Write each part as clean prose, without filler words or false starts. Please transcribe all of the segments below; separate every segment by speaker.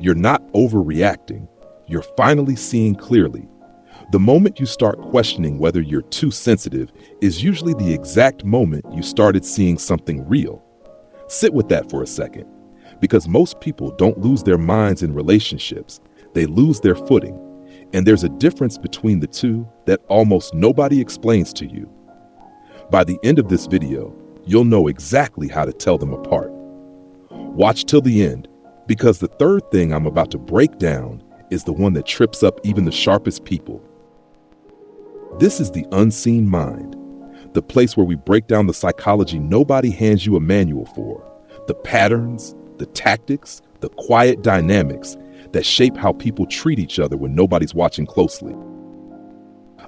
Speaker 1: You're not overreacting. You're finally seeing clearly. The moment you start questioning whether you're too sensitive is usually the exact moment you started seeing something real. Sit with that for a second, because most people don't lose their minds in relationships. They lose their footing. And there's a difference between the two that almost nobody explains to you. By the end of this video, you'll know exactly how to tell them apart. Watch till the end, because the third thing I'm about to break down is the one that trips up even the sharpest people. This is the unseen mind, the place where we break down the psychology nobody hands you a manual for, the patterns, the tactics, the quiet dynamics that shape how people treat each other when nobody's watching closely.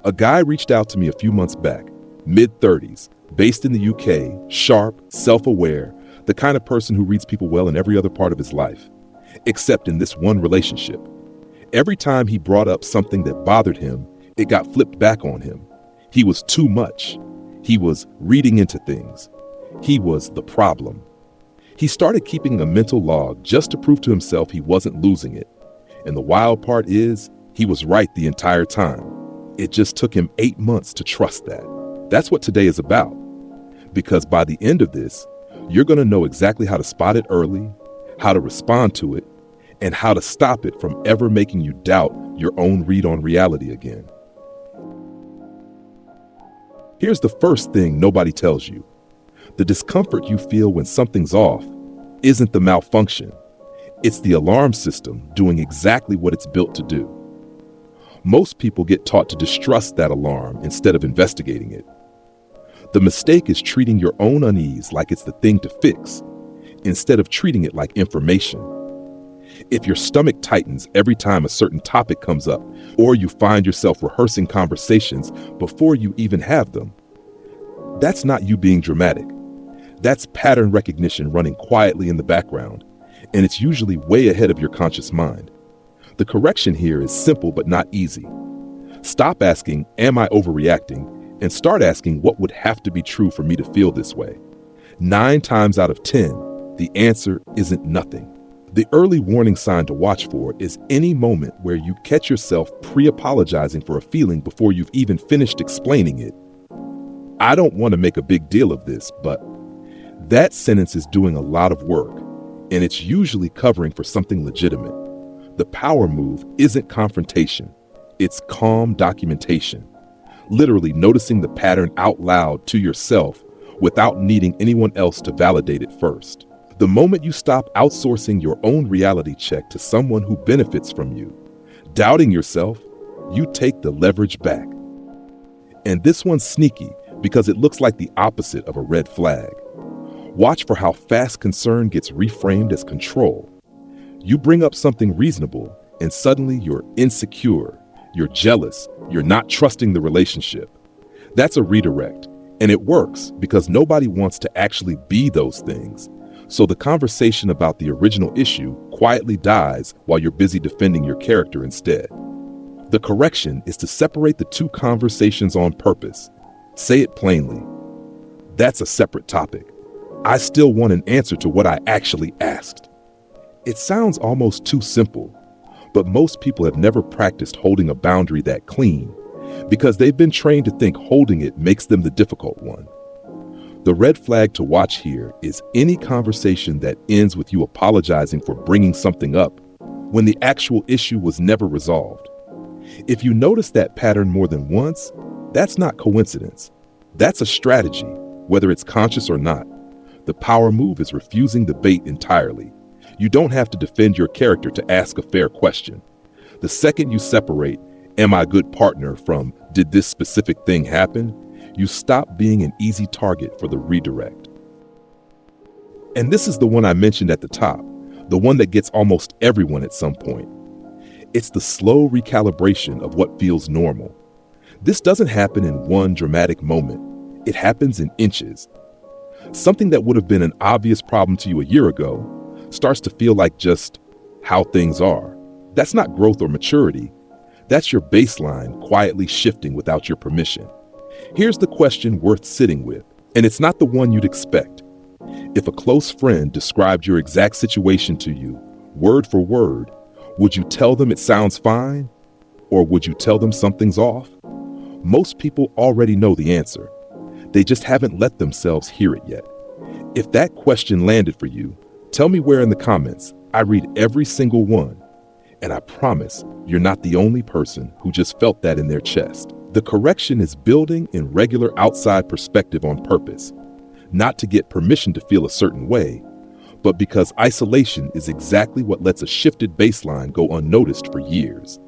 Speaker 1: A guy reached out to me a few months back, mid-30s, based in the UK, sharp, self-aware, the kind of person who reads people well in every other part of his life, except in this one relationship. Every time he brought up something that bothered him, it got flipped back on him. He was too much. He was reading into things. He was the problem. He started keeping a mental log just to prove to himself he wasn't losing it. And the wild part is, he was right the entire time. It just took him 8 months to trust that. That's what today is about. Because by the end of this, you're going to know exactly how to spot it early, how to respond to it, and how to stop it from ever making you doubt your own read on reality again. Here's the first thing nobody tells you. The discomfort you feel when something's off isn't the malfunction. It's the alarm system doing exactly what it's built to do. Most people get taught to distrust that alarm instead of investigating it. The mistake is treating your own unease like it's the thing to fix, instead of treating it like information. If your stomach tightens every time a certain topic comes up, or you find yourself rehearsing conversations before you even have them, that's not you being dramatic. That's pattern recognition running quietly in the background, and it's usually way ahead of your conscious mind. The correction here is simple but not easy. Stop asking, "Am I overreacting?" and start asking, "What would have to be true for me to feel this way?" 9 times out of 10, the answer isn't nothing. The early warning sign to watch for is any moment where you catch yourself pre-apologizing for a feeling before you've even finished explaining it. I don't want to make a big deal of this, but that sentence is doing a lot of work, and it's usually covering for something legitimate. The power move isn't confrontation, it's calm documentation. Literally noticing the pattern out loud to yourself without needing anyone else to validate it first. The moment you stop outsourcing your own reality check to someone who benefits from you, doubting yourself, you take the leverage back. And this one's sneaky because it looks like the opposite of a red flag. Watch for how fast concern gets reframed as control. You bring up something reasonable, and suddenly you're insecure, you're jealous, you're not trusting the relationship. That's a redirect, and it works because nobody wants to actually be those things. So the conversation about the original issue quietly dies while you're busy defending your character instead. The correction is to separate the two conversations on purpose. Say it plainly. That's a separate topic. I still want an answer to what I actually asked. It sounds almost too simple, but most people have never practiced holding a boundary that clean because they've been trained to think holding it makes them the difficult one. The red flag to watch here is any conversation that ends with you apologizing for bringing something up when the actual issue was never resolved. If you notice that pattern more than once, that's not coincidence. That's a strategy, whether it's conscious or not. The power move is refusing the bait entirely. You don't have to defend your character to ask a fair question. The second you separate, "Am I a good partner?" from "Did this specific thing happen?" you stop being an easy target for the redirect. And this is the one I mentioned at the top, the one that gets almost everyone at some point. It's the slow recalibration of what feels normal. This doesn't happen in one dramatic moment. It happens in inches. Something that would have been an obvious problem to you a year ago starts to feel like just how things are. That's not growth or maturity. That's your baseline quietly shifting without your permission. Here's the question worth sitting with, and it's not the one you'd expect. If a close friend described your exact situation to you, word for word, Would you tell them it sounds fine? Or would you tell them something's off? Most people already know the answer. They just haven't let themselves hear it yet. If that question landed for you, tell me where in the comments. I read every single one. And I promise you're not the only person who just felt that in their chest. The correction is building in regular outside perspective on purpose, not to get permission to feel a certain way, but because isolation is exactly what lets a shifted baseline go unnoticed for years.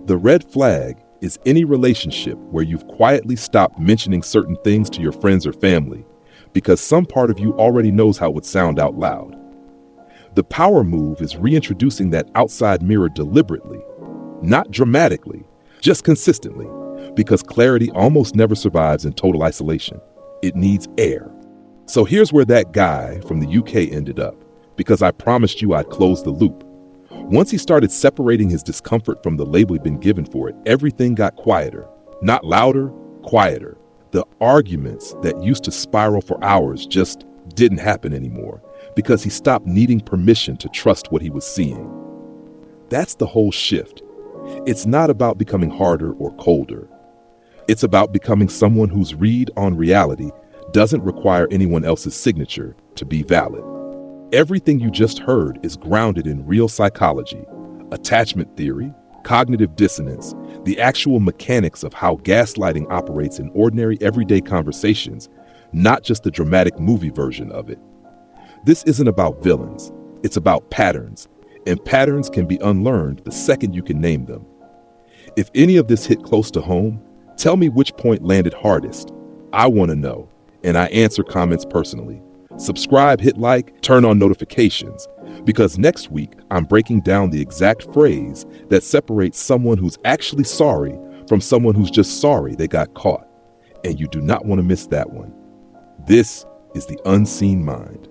Speaker 1: The red flag is any relationship where you've quietly stopped mentioning certain things to your friends or family because some part of you already knows how it would sound out loud. The power move is reintroducing that outside mirror deliberately, not dramatically, just consistently, because clarity almost never survives in total isolation. It needs air. So here's where that guy from the UK ended up, because I promised you I'd close the loop. Once he started separating his discomfort from the label he'd been given for it, everything got quieter. Not louder, quieter. The arguments that used to spiral for hours just didn't happen anymore because he stopped needing permission to trust what he was seeing. That's the whole shift. It's not about becoming harder or colder. It's about becoming someone whose read on reality doesn't require anyone else's signature to be valid. Everything you just heard is grounded in real psychology, attachment theory, cognitive dissonance, the actual mechanics of how gaslighting operates in ordinary everyday conversations, not just the dramatic movie version of it. This isn't about villains, it's about patterns, and patterns can be unlearned the second you can name them. If any of this hit close to home, tell me which point landed hardest. I want to know, and I answer comments personally. Subscribe, hit like, turn on notifications, because next week I'm breaking down the exact phrase that separates someone who's actually sorry from someone who's just sorry they got caught. And you do not want to miss that one. This is The Unseen Mind.